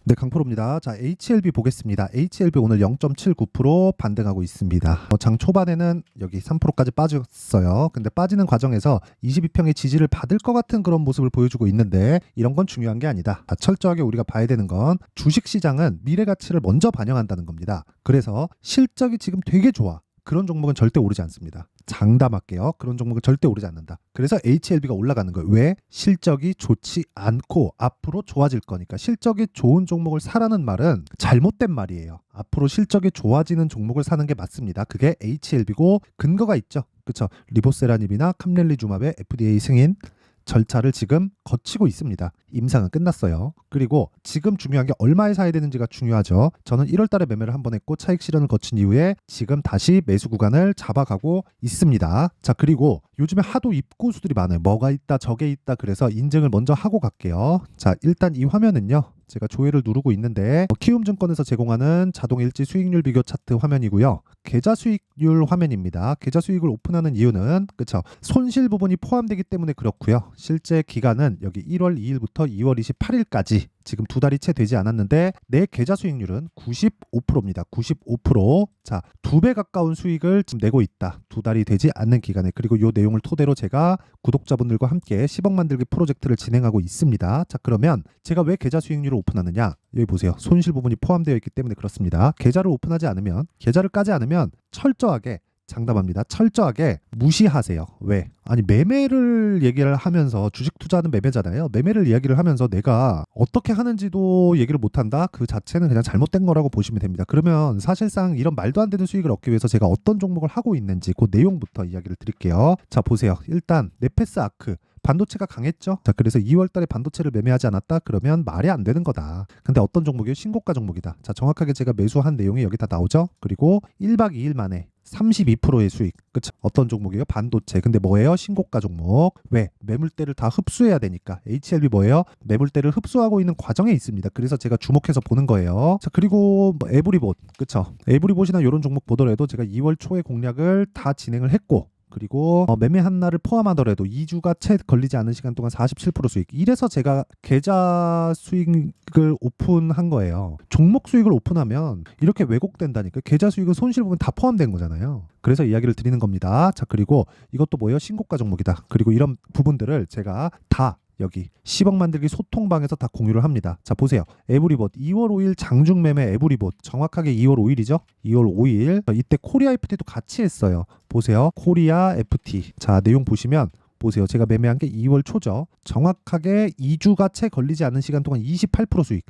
네, 강프로입니다. 자, HLB 보겠습니다. HLB 오늘 0.79% 반등하고 있습니다. 장 초반에는 여기 3%까지 빠졌어요. 근데 빠지는 과정에서 22평의 지지를 받을 것 같은 그런 모습을 보여주고 있는데 이런 건 중요한 게 아니다. 철저하게 우리가 봐야 되는 건 주식시장은 미래 가치를 먼저 반영한다는 겁니다. 그래서 실적이 지금 되게 좋아. 그런 종목은 절대 오르지 않습니다. 장담할게요. 그런 종목은 절대 오르지 않는다. 그래서 HLB가 올라가는 거예요. 왜? 실적이 좋지 않고 앞으로 좋아질 거니까. 실적이 좋은 종목을 사라는 말은 잘못된 말이에요. 앞으로 실적이 좋아지는 종목을 사는 게 맞습니다. 그게 HLB고 근거가 있죠. 그렇죠? 리보세라닙이나 캄렐리주맙의 FDA 승인 절차를 지금 거치고 있습니다. 임상은 끝났어요. 그리고 지금 중요한 게 얼마에 사야 되는지가 중요하죠. 저는 1월 달에 매매를 한 번 했고 차익 실현을 거친 이후에 지금 다시 매수 구간을 잡아가고 있습니다. 자, 그리고 요즘에 하도 입고수들이 많아요. 뭐가 있다 저게 있다. 그래서 인증을 먼저 하고 갈게요. 자, 일단 이 화면은요. 제가 조회를 누르고 있는데 키움증권에서 제공하는 자동 일지 수익률 비교 차트 화면이고요. 계좌 수익률 화면입니다. 계좌 수익을 오픈하는 이유는 그쵸 손실 부분이 포함되기 때문에 그렇고요. 실제 기간은 여기 1월 2일부터 2월 28일까지 지금 두 달이 채 되지 않았는데 내 계좌 수익률은 95%입니다. 95%. 자, 2배 가까운 수익을 지금 내고 있다. 두 달이 되지 않는 기간에. 그리고 이 내용을 토대로 제가 구독자분들과 함께 10억 만들기 프로젝트를 진행하고 있습니다. 자, 그러면 제가 왜 계좌 수익률을 오픈하느냐? 여기 보세요. 손실 부분이 포함되어 있기 때문에 그렇습니다. 계좌를 오픈하지 않으면, 계좌를 까지 않으면 철저하게 장담합니다. 철저하게 무시하세요. 왜? 아니 매매를 얘기를 하면서 주식 투자하는 매매잖아요. 매매를 이야기를 하면서 내가 어떻게 하는지도 얘기를 못한다? 그 자체는 그냥 잘못된 거라고 보시면 됩니다. 그러면 사실상 이런 말도 안 되는 수익을 얻기 위해서 제가 어떤 종목을 하고 있는지 그 내용부터 이야기를 드릴게요. 자, 보세요. 일단 네페스 아크 반도체가 강했죠. 자, 그래서 2월 달에 반도체를 매매하지 않았다? 그러면 말이 안 되는 거다. 근데 어떤 종목이요? 신고가 종목이다. 자, 정확하게 제가 매수한 내용이 여기 다 나오죠. 그리고 1박 2일 만에 32%의 수익. 그쵸? 어떤 종목이에요? 반도체. 근데 뭐예요? 신고가 종목. 왜? 매물대를 다 흡수해야 되니까. HLB 뭐예요? 매물대를 흡수하고 있는 과정에 있습니다. 그래서 제가 주목해서 보는 거예요. 자, 그리고 뭐 에브리봇. 그쵸? 에브리봇이나 이런 종목 보더라도 제가 2월 초에 공략을 다 진행을 했고 그리고 매매 한 날을 포함하더라도 2주가 채 걸리지 않은 시간 동안 47% 수익. 이래서 제가 계좌 수익을 오픈한 거예요. 종목 수익을 오픈하면 이렇게 왜곡된다니까. 계좌 수익은 손실 부분 다 포함된 거잖아요. 그래서 이야기를 드리는 겁니다. 자, 그리고 이것도 뭐예요? 신고가 종목이다. 그리고 이런 부분들을 제가 다 여기 10억 만들기 소통방에서 다 공유를 합니다. 자, 보세요. 에브리봇 2월 5일 장중 매매 에브리봇 정확하게 2월 5일이죠. 2월 5일 이때 코리아 FT도 같이 했어요. 보세요. 코리아 FT. 자, 내용 보시면 보세요. 제가 매매한 게 2월 초죠. 정확하게 2주가 채 걸리지 않는 시간 동안 28% 수익.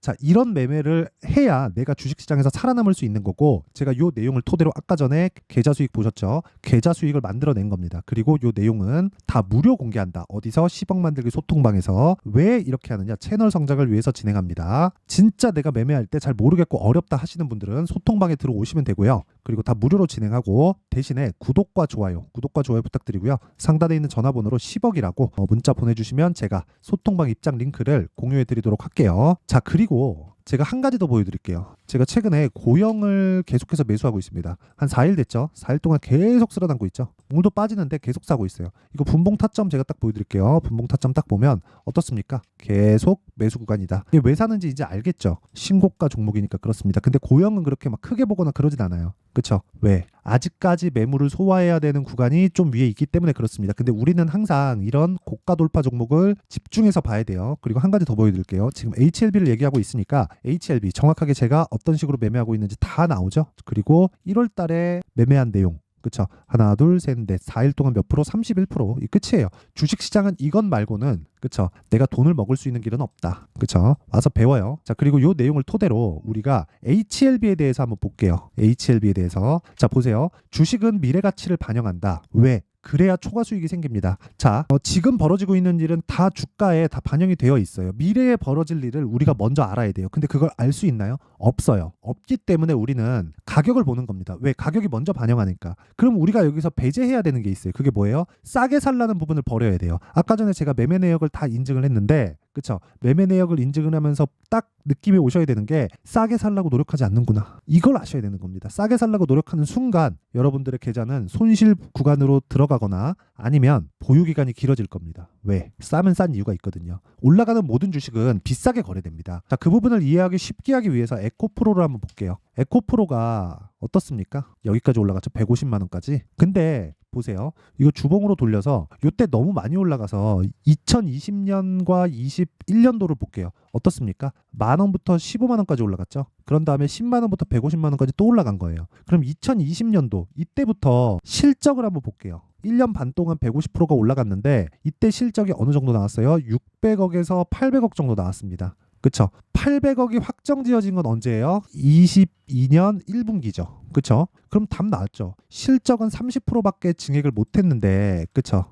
자, 이런 매매를 해야 내가 주식시장에서 살아남을 수 있는 거고 제가 요 내용을 토대로 아까 전에 계좌 수익 보셨죠? 계좌 수익을 만들어낸 겁니다. 그리고 요 내용은 다 무료 공개한다. 어디서? 10억 만들기 소통방에서. 왜 이렇게 하느냐? 채널 성장을 위해서 진행합니다. 진짜 내가 매매할 때 잘 모르겠고 어렵다 하시는 분들은 소통방에 들어오시면 되고요. 그리고 다 무료로 진행하고 대신에 구독과 좋아요 부탁드리고요. 상단에 있는 전화번호로 10억이라고 문자 보내주시면 제가 소통방 입장 링크를 공유해 드리도록 할게요. 자, 그리고 제가 한 가지 더 보여드릴게요. 제가 최근에 고영을 계속해서 매수하고 있습니다. 한 4일 됐죠? 4일 동안 계속 쓸어담고 있죠? 오늘도 빠지는데 계속 사고 있어요. 이거 분봉 타점 제가 딱 보여드릴게요. 분봉 타점 딱 보면 어떻습니까? 계속 매수 구간이다. 이게 왜 사는지 이제 알겠죠? 신고가 종목이니까 그렇습니다. 근데 고영은 그렇게 막 크게 보거나 그러진 않아요. 그쵸? 왜? 아직까지 매물을 소화해야 되는 구간이 좀 위에 있기 때문에 그렇습니다. 근데 우리는 항상 이런 고가 돌파 종목을 집중해서 봐야 돼요. 그리고 한 가지 더 보여드릴게요. 지금 HLB를 얘기하고 있으니까 HLB 정확하게 제가 어떤 식으로 매매하고 있는지 다 나오죠. 그리고 1월 달에 매매한 내용. 그쵸? 하나, 둘, 셋, 넷, 4일 동안 몇 프로? 31%. 이 끝이에요. 주식시장은 이것 말고는 그쵸? 내가 돈을 먹을 수 있는 길은 없다. 그쵸? 와서 배워요. 자, 그리고 요 내용을 토대로 우리가 HLB에 대해서 한번 볼게요. HLB에 대해서. 자, 보세요. 주식은 미래 가치를 반영한다. 왜? 그래야 초과 수익이 생깁니다. 자, 지금 벌어지고 있는 일은 다 주가에 다 반영이 되어 있어요. 미래에 벌어질 일을 우리가 먼저 알아야 돼요. 근데 그걸 알 수 있나요? 없어요. 없기 때문에 우리는 가격을 보는 겁니다. 왜? 가격이 먼저 반영하니까. 그럼 우리가 여기서 배제해야 되는 게 있어요. 그게 뭐예요? 싸게 살라는 부분을 버려야 돼요. 아까 전에 제가 매매 내역을 다 인증을 했는데 그쵸? 매매 내역을 인증을 하면서 딱 느낌이 오셔야 되는 게 싸게 살라고 노력하지 않는구나. 이걸 아셔야 되는 겁니다. 싸게 살라고 노력하는 순간 여러분들의 계좌는 손실 구간으로 들어가거나 아니면 보유 기간이 길어질 겁니다. 왜? 싸면 싼 이유가 있거든요. 올라가는 모든 주식은 비싸게 거래됩니다. 자, 그 부분을 이해하기 쉽게 하기 위해서 에코프로를 한번 볼게요. 에코프로가 어떻습니까? 여기까지 올라갔죠. 150만 원까지. 근데 보세요. 이거 주봉으로 돌려서 이때 너무 많이 올라가서 2020년과 21년도를 볼게요. 어떻습니까? 만 원부터 15만 원까지 올라갔죠. 그런 다음에 10만 원부터 150만 원까지 또 올라간 거예요. 그럼 2020년도 이때부터 실적을 한번 볼게요. 1년 반 동안 150%가 올라갔는데 이때 실적이 어느 정도 나왔어요? 600억에서 800억 정도 나왔습니다. 그쵸? 800억이 확정 지어진 건 언제예요? 22년 1분기죠. 그쵸? 그럼 답 나왔죠. 실적은 30%밖에 증액을 못했는데, 그쵸?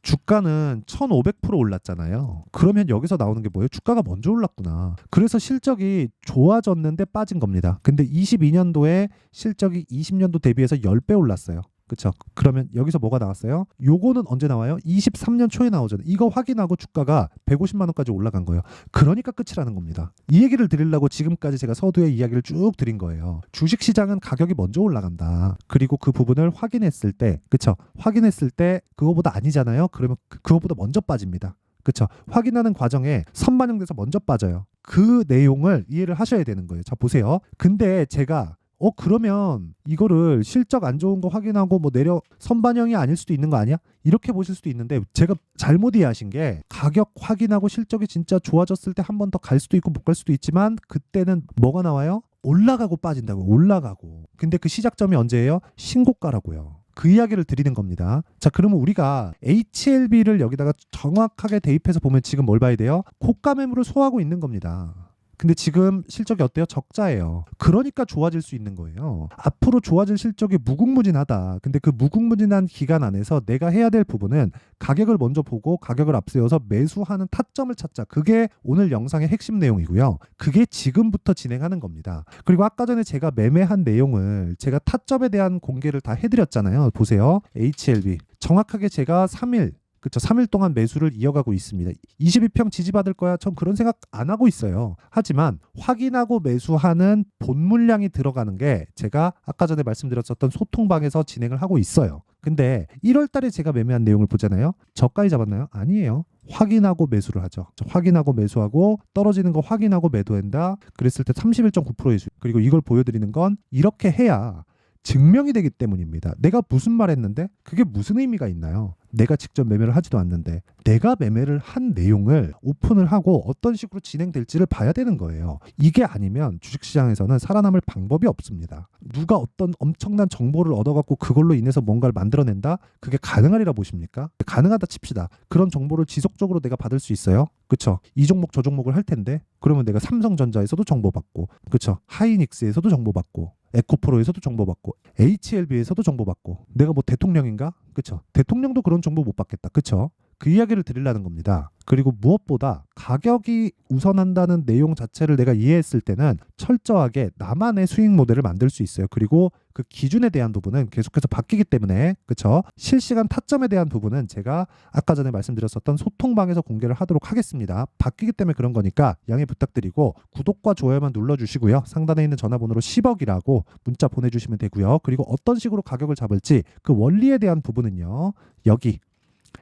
주가는 1500% 올랐잖아요. 그러면 여기서 나오는 게 뭐예요? 주가가 먼저 올랐구나. 그래서 실적이 좋아졌는데 빠진 겁니다. 근데 22년도에 실적이 20년도 대비해서 10배 올랐어요. 그쵸? 그러면 여기서 뭐가 나왔어요? 요거는 언제 나와요? 23년 초에 나오잖아요. 이거 확인하고 주가가 150만 원까지 올라간 거예요. 그러니까 끝이라는 겁니다. 이 얘기를 드리려고 지금까지 제가 서두에 이야기를 쭉 드린 거예요. 주식시장은 가격이 먼저 올라간다. 그리고 그 부분을 확인했을 때, 그쵸? 확인했을 때 그거보다 아니잖아요. 그러면 그거보다 먼저 빠집니다. 그쵸? 확인하는 과정에 선반영돼서 먼저 빠져요. 그 내용을 이해를 하셔야 되는 거예요. 자, 보세요. 근데 제가 그러면 이거를 실적 안 좋은 거 확인하고 뭐 내려 선반영이 아닐 수도 있는 거 아니야? 이렇게 보실 수도 있는데 제가 잘못 이해하신 게 가격 확인하고 실적이 진짜 좋아졌을 때 한 번 더 갈 수도 있고 못 갈 수도 있지만 그때는 뭐가 나와요? 올라가고 빠진다고. 올라가고. 근데 그 시작점이 언제예요? 신고가라고요. 그 이야기를 드리는 겁니다. 자, 그러면 우리가 HLB를 여기다가 정확하게 대입해서 보면 지금 뭘 봐야 돼요? 고가 매물을 소화하고 있는 겁니다. 근데 지금 실적이 어때요? 적자예요. 그러니까 좋아질 수 있는 거예요. 앞으로 좋아질 실적이 무궁무진하다. 근데 그 무궁무진한 기간 안에서 내가 해야 될 부분은 가격을 먼저 보고 가격을 앞세워서 매수하는 타점을 찾자. 그게 오늘 영상의 핵심 내용이고요. 그게 지금부터 진행하는 겁니다. 그리고 아까 전에 제가 매매한 내용을 제가 타점에 대한 공개를 다 해드렸잖아요. 보세요. HLB. 정확하게 제가 3일 그쵸. 3일 동안 매수를 이어가고 있습니다. 22평 지지받을 거야. 전 그런 생각 안 하고 있어요. 하지만 확인하고 매수하는 본 물량이 들어가는 게 제가 아까 전에 말씀드렸었던 소통방에서 진행을 하고 있어요. 근데 1월 달에 제가 매매한 내용을 보잖아요. 저가에 잡았나요? 아니에요. 확인하고 매수를 하죠. 확인하고 매수하고 떨어지는 거 확인하고 매도한다. 그랬을 때 31.9%의 수익. 그리고 이걸 보여드리는 건 이렇게 해야 증명이 되기 때문입니다. 내가 무슨 말 했는데 그게 무슨 의미가 있나요? 내가 직접 매매를 하지도 않는데 내가 매매를 한 내용을 오픈을 하고 어떤 식으로 진행될지를 봐야 되는 거예요. 이게 아니면 주식시장에서는 살아남을 방법이 없습니다. 누가 어떤 엄청난 정보를 얻어갖고 그걸로 인해서 뭔가를 만들어낸다? 그게 가능하리라 보십니까? 가능하다 칩시다. 그런 정보를 지속적으로 내가 받을 수 있어요? 그쵸? 이 종목 저 종목을 할 텐데 그러면 내가 삼성전자에서도 정보받고 그쵸? 하이닉스에서도 정보받고 에코프로에서도 정보받고 HLB에서도 정보받고 내가 뭐 대통령인가? 그쵸? 대통령도 그런 정보 못 받겠다. 그쵸? 그 이야기를 드리려는 겁니다. 그리고 무엇보다 가격이 우선한다는 내용 자체를 내가 이해했을 때는 철저하게 나만의 수익 모델을 만들 수 있어요. 그리고 그 기준에 대한 부분은 계속해서 바뀌기 때문에 그쵸? 실시간 타점에 대한 부분은 제가 아까 전에 말씀드렸었던 소통방에서 공개를 하도록 하겠습니다. 바뀌기 때문에 그런 거니까 양해 부탁드리고 구독과 좋아요만 눌러주시고요. 상단에 있는 전화번호로 10억이라고 문자 보내주시면 되고요. 그리고 어떤 식으로 가격을 잡을지 그 원리에 대한 부분은요. 여기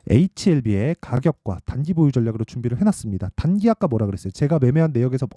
HLB의 가격과 단기 보유 전략으로 준비를 해놨습니다. 단기 아까 뭐라 그랬어요? 제가 매매한 내역에서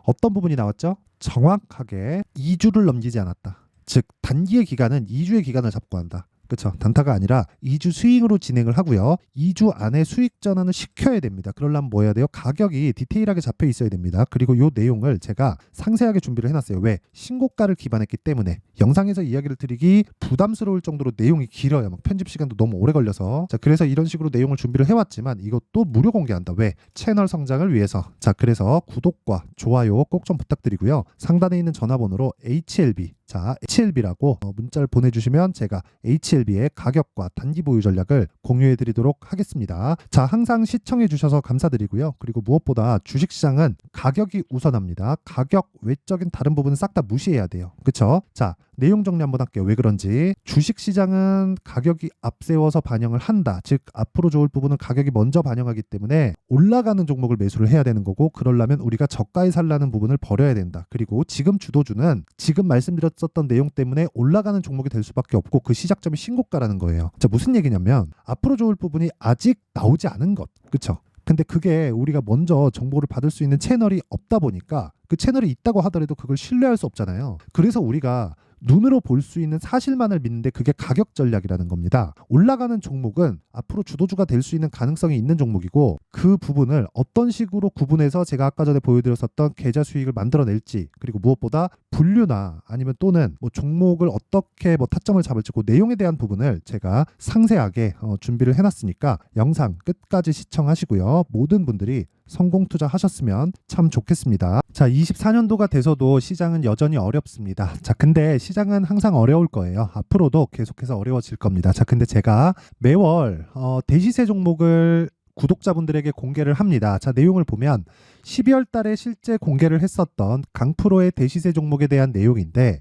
어떤 부분이 나왔죠? 정확하게 2주를 넘기지 않았다. 즉 단기의 기간은 2주의 기간을 잡고 한다. 그렇죠. 단타가 아니라 2주 스윙으로 진행을 하고요. 2주 안에 수익 전환을 시켜야 됩니다. 그러려면 뭐 해야 돼요? 가격이 디테일하게 잡혀 있어야 됩니다. 그리고 이 내용을 제가 상세하게 준비를 해놨어요. 왜? 신고가를 기반했기 때문에 영상에서 이야기를 드리기 부담스러울 정도로 내용이 길어요. 막 편집 시간도 너무 오래 걸려서. 자, 그래서 이런 식으로 내용을 준비를 해왔지만 이것도 무료 공개한다. 왜? 채널 성장을 위해서. 자, 그래서 구독과 좋아요 꼭 좀 부탁드리고요. 상단에 있는 전화번호로 HLB 자, HLB라고 문자를 보내주시면 제가 HLB의 가격과 단기 보유 전략을 공유해 드리도록 하겠습니다. 자, 항상 시청해 주셔서 감사드리고요. 그리고 무엇보다 주식시장은 가격이 우선합니다. 가격 외적인 다른 부분은 싹 다 무시해야 돼요. 그쵸? 자, 내용 정리 한번 할게요. 왜 그런지. 주식시장은 가격이 앞세워서 반영을 한다. 즉 앞으로 좋을 부분은 가격이 먼저 반영하기 때문에 올라가는 종목을 매수를 해야 되는 거고, 그러려면 우리가 저가에 살라는 부분을 버려야 된다. 그리고 지금 주도주는 지금 말씀드렸었던 내용 때문에 올라가는 종목이 될 수밖에 없고, 그 시작점이 신고가라는 거예요. 자, 무슨 얘기냐면 앞으로 좋을 부분이 아직 나오지 않은 것. 그쵸? 근데 그게 우리가 먼저 정보를 받을 수 있는 채널이 없다 보니까, 그 채널이 있다고 하더라도 그걸 신뢰할 수 없잖아요. 그래서 우리가 눈으로 볼 수 있는 사실만을 믿는데, 그게 가격 전략이라는 겁니다. 올라가는 종목은 앞으로 주도주가 될 수 있는 가능성이 있는 종목이고, 그 부분을 어떤 식으로 구분해서 제가 아까 전에 보여드렸었던 계좌 수익을 만들어낼지, 그리고 무엇보다 분류나 아니면 또는 뭐 종목을 어떻게 뭐 타점을 잡을지, 그 내용에 대한 부분을 제가 상세하게 준비를 해놨으니까 영상 끝까지 시청하시고요. 모든 분들이 성공 투자하셨으면 참 좋겠습니다. 자, 24년도가 돼서도 시장은 여전히 어렵습니다. 자, 근데 시장은 항상 어려울 거예요. 앞으로도 계속해서 어려워질 겁니다. 자, 근데 제가 매월 대시세 종목을 구독자분들에게 공개를 합니다. 자, 내용을 보면 12월 달에 실제 공개를 했었던 강프로의 대시세 종목에 대한 내용인데,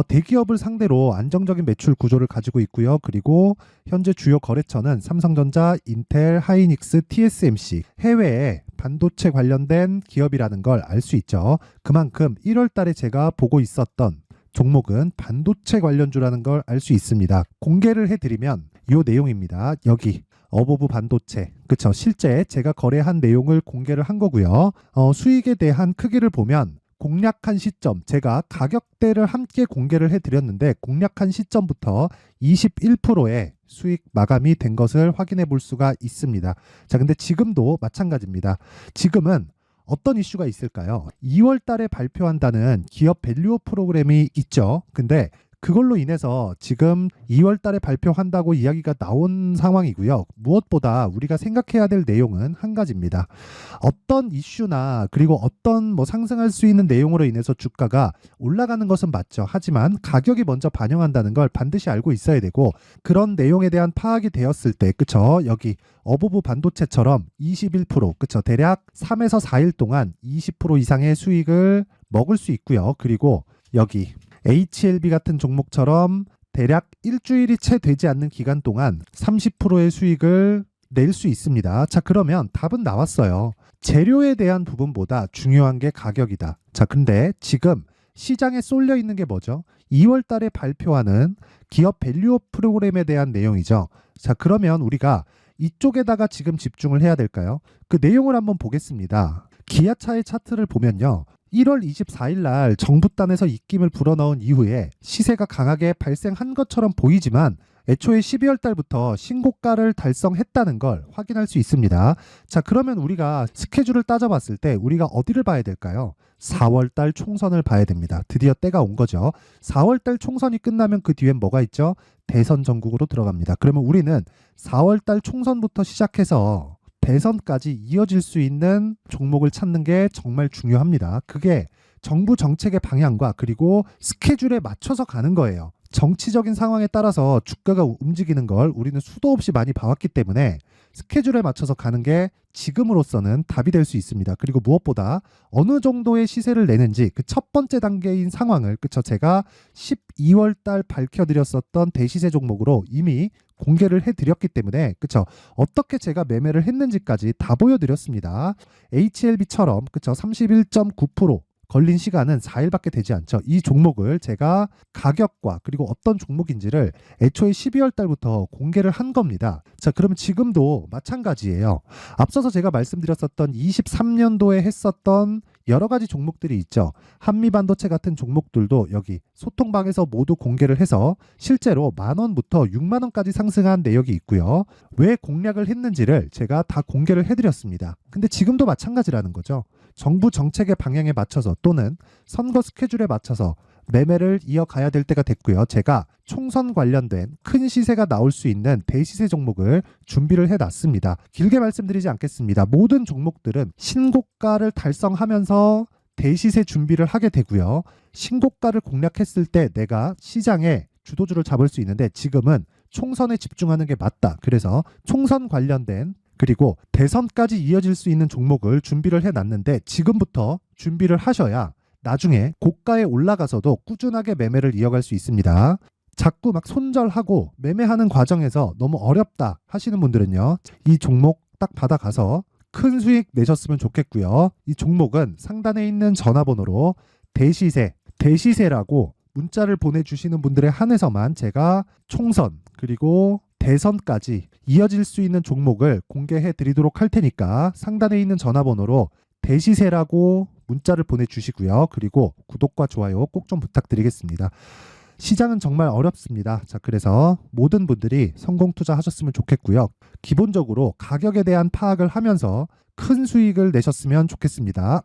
대기업을 상대로 안정적인 매출 구조를 가지고 있고요. 그리고 현재 주요 거래처는 삼성전자, 인텔, 하이닉스, TSMC, 해외에 반도체 관련된 기업이라는 걸 알 수 있죠. 그만큼 1월 달에 제가 보고 있었던 종목은 반도체 관련주라는 걸 알 수 있습니다. 공개를 해드리면 이 내용입니다. 여기 어보브 반도체, 그쵸? 실제 제가 거래한 내용을 공개를 한 거고요. 수익에 대한 크기를 보면 공략한 시점, 제가 가격대를 함께 공개를 해드렸는데 공략한 시점부터 21%의 수익 마감이 된 것을 확인해 볼 수가 있습니다. 자, 근데 지금도 마찬가지입니다. 지금은 어떤 이슈가 있을까요? 2월 달에 발표한다는 기업 밸류업 프로그램이 있죠. 근데 그걸로 인해서 지금 2월 달에 발표한다고 이야기가 나온 상황이고요. 무엇보다 우리가 생각해야 될 내용은 한 가지입니다. 어떤 이슈나 그리고 어떤 뭐 상승할 수 있는 내용으로 인해서 주가가 올라가는 것은 맞죠. 하지만 가격이 먼저 반영한다는 걸 반드시 알고 있어야 되고, 그런 내용에 대한 파악이 되었을 때, 그쵸? 여기 어보브 반도체처럼 21%, 그쵸? 대략 3에서 4일 동안 20% 이상의 수익을 먹을 수 있고요. 그리고 여기 HLB 같은 종목처럼 대략 일주일이 채 되지 않는 기간 동안 30%의 수익을 낼 수 있습니다. 자, 그러면 답은 나왔어요. 재료에 대한 부분보다 중요한 게 가격이다. 자, 근데 지금 시장에 쏠려 있는 게 뭐죠? 2월 달에 발표하는 기업 밸류업 프로그램에 대한 내용이죠. 자, 그러면 우리가 이쪽에다가 지금 집중을 해야 될까요? 그 내용을 한번 보겠습니다. 기아차의 차트를 보면요. 1월 24일 날 정부단에서 입김을 불어넣은 이후에 시세가 강하게 발생한 것처럼 보이지만 애초에 12월 달부터 신고가를 달성했다는 걸 확인할 수 있습니다. 자, 그러면 우리가 스케줄을 따져봤을 때 우리가 어디를 봐야 될까요? 4월 달 총선을 봐야 됩니다. 드디어 때가 온 거죠. 4월 달 총선이 끝나면 그 뒤엔 뭐가 있죠? 대선 전국으로 들어갑니다. 그러면 우리는 4월 달 총선부터 시작해서 대선까지 이어질 수 있는 종목을 찾는 게 정말 중요합니다. 그게 정부 정책의 방향과 그리고 스케줄에 맞춰서 가는 거예요. 정치적인 상황에 따라서 주가가 움직이는 걸 우리는 수도 없이 많이 봐왔기 때문에 스케줄에 맞춰서 가는 게 지금으로서는 답이 될 수 있습니다. 그리고 무엇보다 어느 정도의 시세를 내는지 그 첫 번째 단계인 상황을, 그쵸? 제가 12월 달 밝혀드렸었던 대시세 종목으로 이미 공개를 해드렸기 때문에, 그쵸? 어떻게 제가 매매를 했는지까지 다 보여드렸습니다. HLB처럼, 그쵸? 31.9% 걸린 시간은 4일밖에 되지 않죠. 이 종목을 제가 가격과 그리고 어떤 종목인지를 애초에 12월 달부터 공개를 한 겁니다. 자, 그러면 지금도 마찬가지예요. 앞서서 제가 말씀드렸었던 23년도에 했었던 여러 가지 종목들이 있죠. 한미반도체 같은 종목들도 여기 소통방에서 모두 공개를 해서 실제로 10,000원부터 60,000원까지 상승한 내역이 있고요. 왜 공략을 했는지를 제가 다 공개를 해드렸습니다. 근데 지금도 마찬가지라는 거죠. 정부 정책의 방향에 맞춰서 또는 선거 스케줄에 맞춰서 매매를 이어가야 될 때가 됐고요. 제가 총선 관련된 큰 시세가 나올 수 있는 대시세 종목을 준비를 해놨습니다. 길게 말씀드리지 않겠습니다. 모든 종목들은 신고가를 달성하면서 대시세 준비를 하게 되고요. 신고가를 공략했을 때 내가 시장에 주도주를 잡을 수 있는데 지금은 총선에 집중하는 게 맞다. 그래서 총선 관련된 그리고 대선까지 이어질 수 있는 종목을 준비를 해놨는데 지금부터 준비를 하셔야 나중에 고가에 올라가서도 꾸준하게 매매를 이어갈 수 있습니다. 자꾸 막 손절하고 매매하는 과정에서 너무 어렵다 하시는 분들은요, 이 종목 딱 받아가서 큰 수익 내셨으면 좋겠고요. 이 종목은 상단에 있는 전화번호로 대시세라고 문자를 보내주시는 분들에 한해서만 제가 총선 그리고 대선까지 이어질 수 있는 종목을 공개해 드리도록 할 테니까 상단에 있는 전화번호로 대시세라고 문자를 보내주시고요. 그리고 구독과 좋아요 꼭 좀 부탁드리겠습니다. 시장은 정말 어렵습니다. 자, 그래서 모든 분들이 성공 투자하셨으면 좋겠고요. 기본적으로 가격에 대한 파악을 하면서 큰 수익을 내셨으면 좋겠습니다.